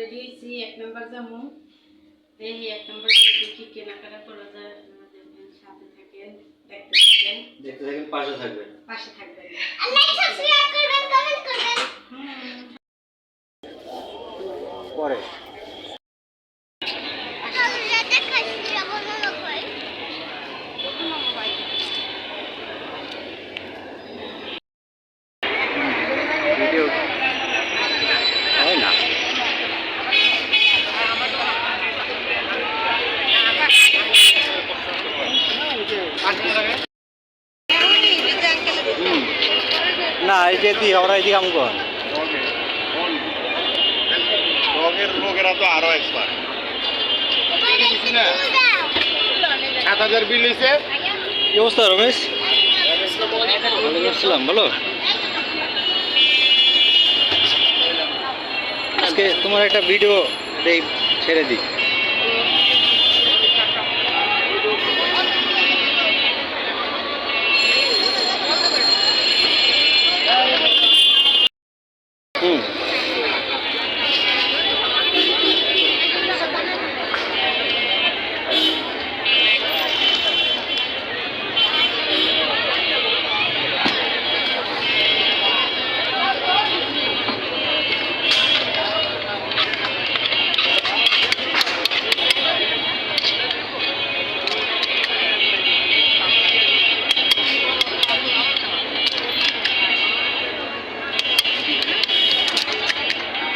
দিয়েছি ১ নাম্বার জামু। এই ১ নাম্বার কি কেনাকাটা করা যায় আপনারা দেখবেন, সাথে থাকেন, দেখতে থাকেন, পাশে থাকবেন। লাইক সাবস্ক্রাইব করবেন, কমেন্ট করবেন। পরে ভিডিও হয় না। না এই যে তুই ওরা এদিকে আমগো লোকেরা তো আরো এক্সপার্ট। ৭,০০০ বিল হয়েছে। কি অবস্থা রমেশ? ওয়ালাইকুম আসসালাম, বলো। আজকে তোমার একটা ভিডিও ছেড়ে দিই।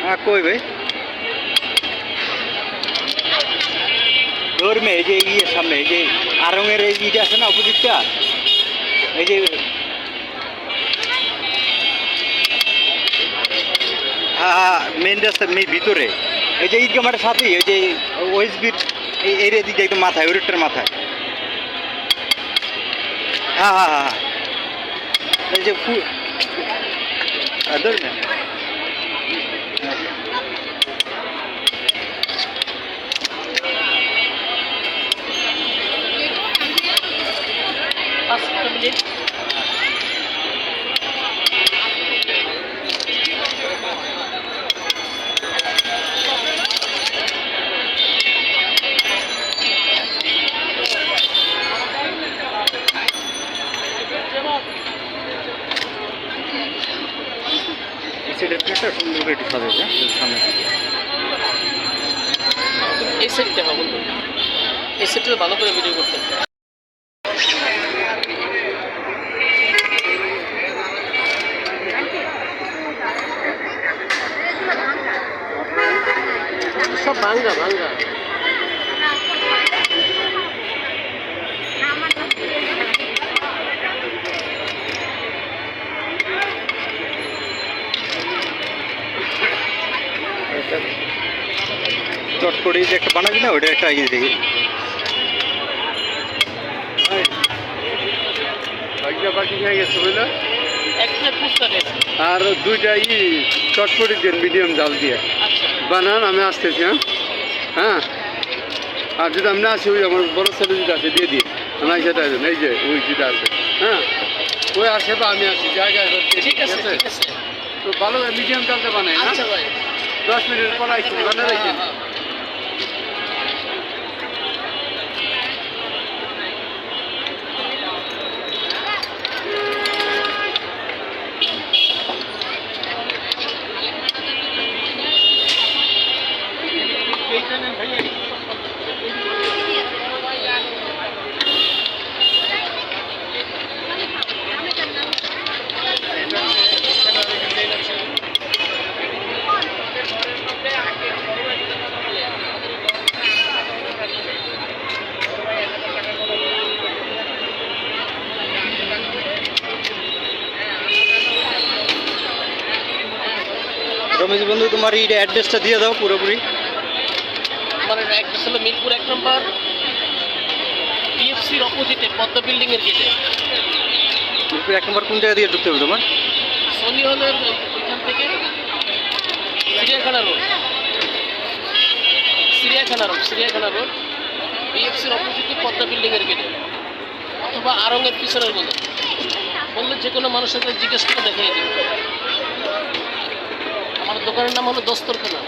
হ্যাঁ কই ভাই ধর্মে এই যে ইয়ের সামনে এই যে আরঙের এই ইটা আছে না অপোজিটটা, এই যে হ্যাঁ মেন রাস্তা ভিতরে এই যে ঈদগাহ মাঠের সাথেই ওই যে ওএসবির এই এরিয়া দিকে একদম মাথায় ওই রোডটার মাথায়। হ্যাঁ হ্যাঁ হ্যাঁ এই যে ধর্মে সেটার একটা সুন্দর করে সাজাবে সামনে এই সেটটা হবে, এই সেটটা ভালো করে ভিডিও করতে সব ভাঙ্গা ভাঙ্গা। চটপটি যে একটা বানাবি না ওটা একটা আগে দেখি বাকি হয়ে গেছে বুঝলো। একটা ফুচকা দিয়েছে আর দুইটা চটপটি দেন মিডিয়াম জাল দিয়ে বানান। আমি আসতেছি। হ্যাঁ আর যদি আমি না আসি ওই আমার বড় ছেলে যেটা আছে দিয়ে দিই। আমি সেটা এই যে ওই যেটা আছে, হ্যাঁ ওই আসে বা আমি আসি জায়গায়। ঠিক আছে ঠিক আছে। তো ভালো মিডিয়াম জালটা বানাই না। আচ্ছা ভাই 10 মিনিট পর আইসি বানা রাখেন। রমেশ বন্ধু তোমার এই অ্যাড্রেসটা দিয়ে দাও পুরোপুরি। আমার অ্যাড্রেস হলো মিরপুর 1 নম্বর বিএফসির অপোজিটে পদ্মা বিল্ডিং এর গেটে। মিরপুর 1 নম্বর কোন জায়গা দিয়ে ঢুকতে হবে তোমার? সনি হলের ওইখান থেকে চিড়িয়াখানা রোড, চিড়িয়াখানা রোড বিএফসির অপোজিটে পদ্মা বিল্ডিং এর গেটে, অথবা আরঙের পিছনের বললে যে কোনো মানুষের কাছে জিজ্ঞেস করে দেখিয়ে দেবে। আমার দোকানের নাম হলো দস্তরখানা।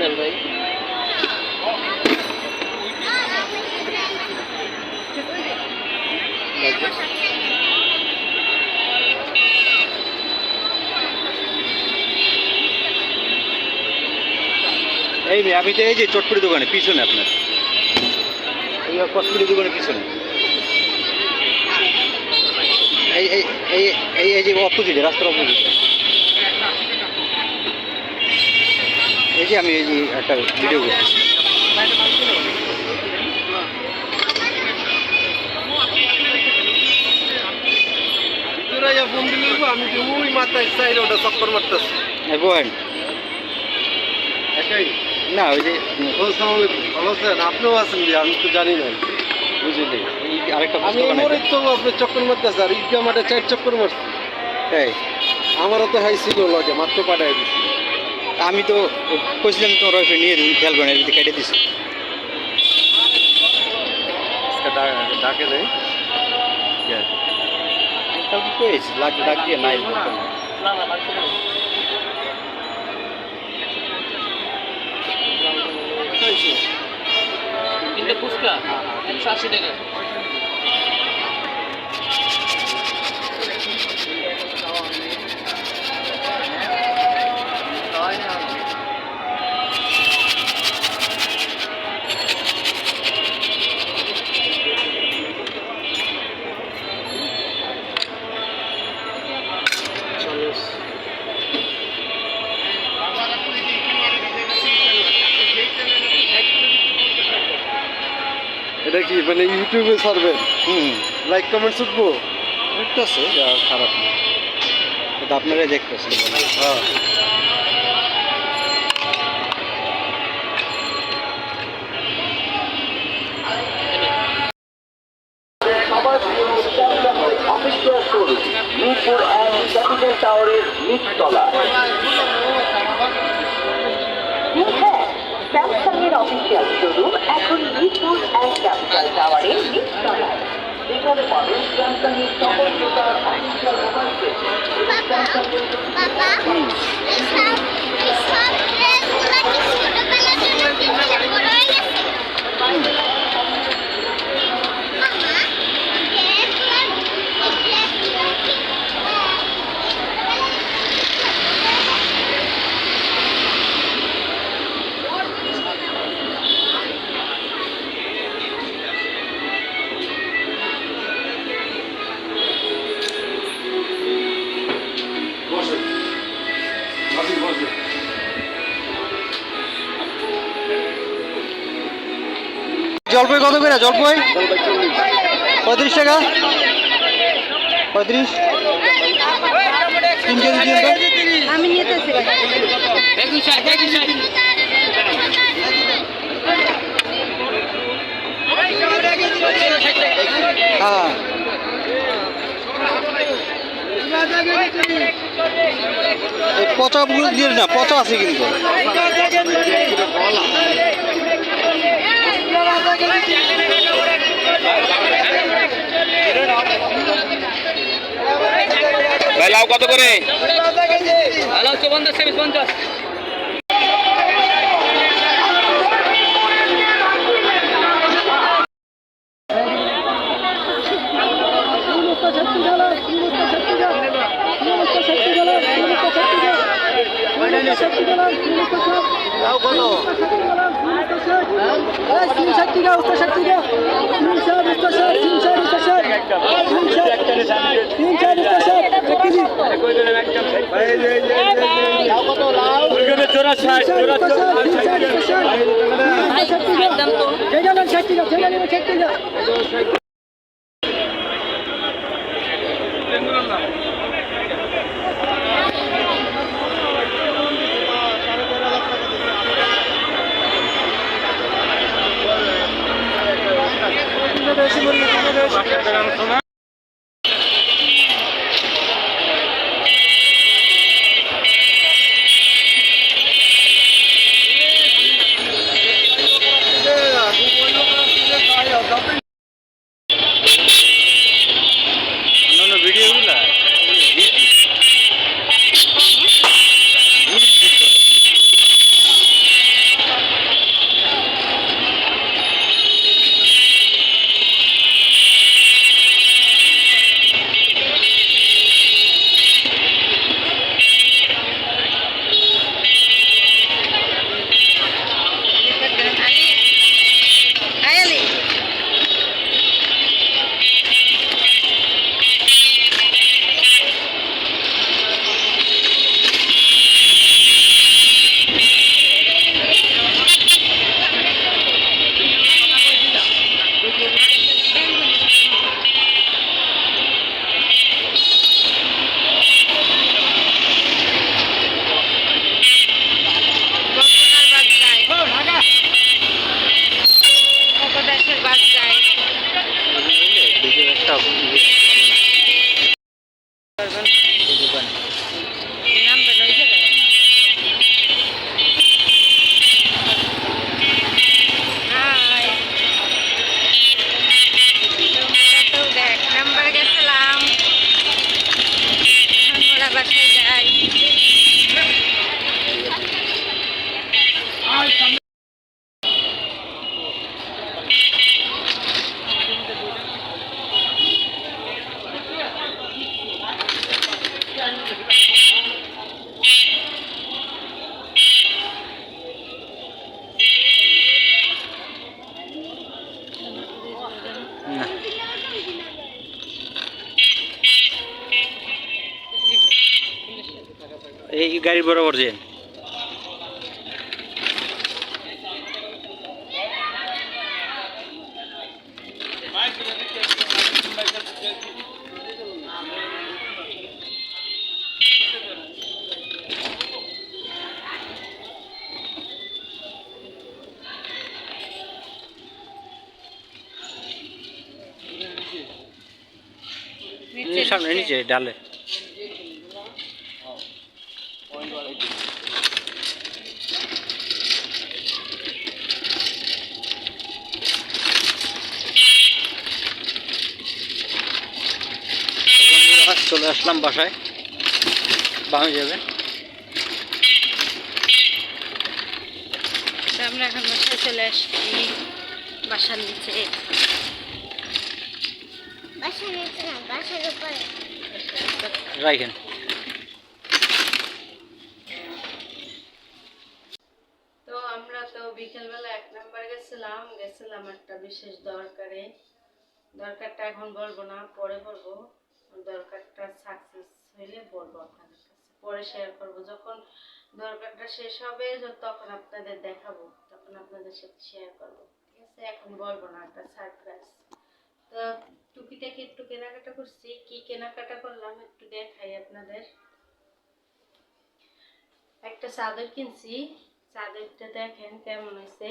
নেন ভাই। এই মেয়ে আমি তো এই যে চটপটি দোকানে পিছনে আপনার এই চটপটি দোকানের পিছনে এই এই এই এই এই যে অপোজিটে রাস্তার অপোজিটে এই যে আমি এই যে একটা ভিডিও করছি আমি ওই মাথায় চাই ওটা চক্কর মারতেছি বহেন না ওই যে ভালো আছেন আপনিও আছেন যে আমি তো জানি না বুঝলি এই আরেকটা আমি মরেই তো আপনি চক্কর মারতেছে আর ঈদগা মাঠে 4 চক্কর মারছি এই আমারও তো হাই ছিল লগে মাত্র পাঠাই দিচ্ছি আমি তো কইছিলাম তোমার ওয়াইফে নিয়ে তুমি খেয়াল করেন এদিকে কেটে দিছি ডাকে নেই কাউকে কয়েছি ডাক দিয়ে নাই না না লাগছে না। তিনটে ফুচকা 180 টাকা। এটা কি মানে ইউটিউবে ছাড়বেন লাইক কমেন্ট শুনবো দেখতেছে খারাপ না এটা আপনারাই দেখতেছেন হ্যাঁ স্যামসাংয়ের অফিসিয়াল শোরুম এখন মিরপুর অ্যান্ড ক্যাপিটাল টাওয়ারের নিচতলায়। এখানে পাবেন স্যামসাংয়ের সকল প্রকার অফিসিয়াল মোবাইল সেট এবং স্যামসাংয়ের জলপাই কত করে জলপাই 35 টাকা 35 3 কেজি দিয়ে দাও আমি নিতেছি হ্যাঁ এই পচাগুলো দিয়ে না পচা আছে কিন্তু ভাই লাউ কত করে? লাউ 50 এই বরাবর যেন। সামনে নিচে ডালে চলে আসলাম বাসায়, বামে যাবে। আমরা এখন বাসায় চলে আসছি, বাসার নিচে। রাখেন। তো আমরা তো বিকেলবেলা 1 নম্বর গেছিলাম একটা বিশেষ দরকারে। দরকারটা এখন বলবো না, পরে বলবো। দরকারটা সাকসেস হইলে বলবো আপনাদের কাছে, পরে শেয়ার করব। যখন দরকারটা শেষ হবে তখন আপনাদের দেখাবো, তখন আপনাদের সাথে শেয়ার করব, ঠিক আছে? এখন বলবো না, একটা সারপ্রাইজ। তো টুকিটাকি একটু কেনাকাটা করছি। কি কেনাকাটা করলাম একটু দেখাই আপনাদের। একটা চাদর কিনছি, চাদরটা দেখেন কেমন হয়েছে।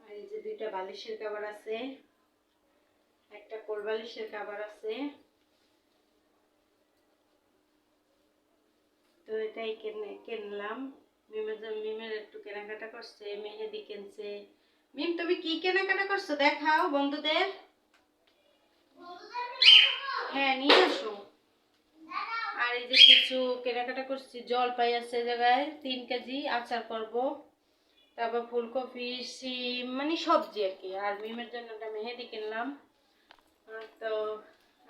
আর এই যে 2টা বালিশের কভার আছে, একটা কোল বালিশের কভার আছে। তো এটাই কিনলাম। মিমের একটু কেনাকাটা করছে, মেহেদি কিনছে। মিম, তুমি কি কেনাকাটা করছো দেখাও বন্ধুদের। হ্যাঁ, নিয়ে আসো। আর এই যে কিছু কেনাকাটা করছি, জলপাই আছে জায়গায় 3 কেজি আচার করব, তারপর ফুলকপি, সিম, মানে সবজি আর কি। আর মিমের জন্য একটা মেহেদি কিনলাম। তো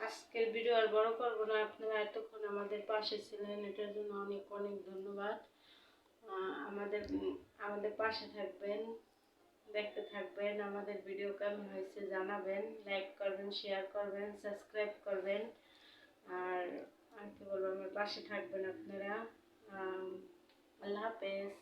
আজকের ভিডিও আর বড় করবো না। আপনারা এতক্ষণ আমাদের পাশে ছিলেন, এটার জন্য অনেক অনেক ধন্যবাদ। আমাদের পাশে থাকবেন, দেখতে থাকবেন। আমাদের ভিডিও কেমন হয়েছে জানাবেন, লাইক করবেন, শেয়ার করবেন, সাবস্ক্রাইব করবেন। আর কি বলবো, আমার পাশে থাকবেন আপনারা। আল্লাহ হাফেজ।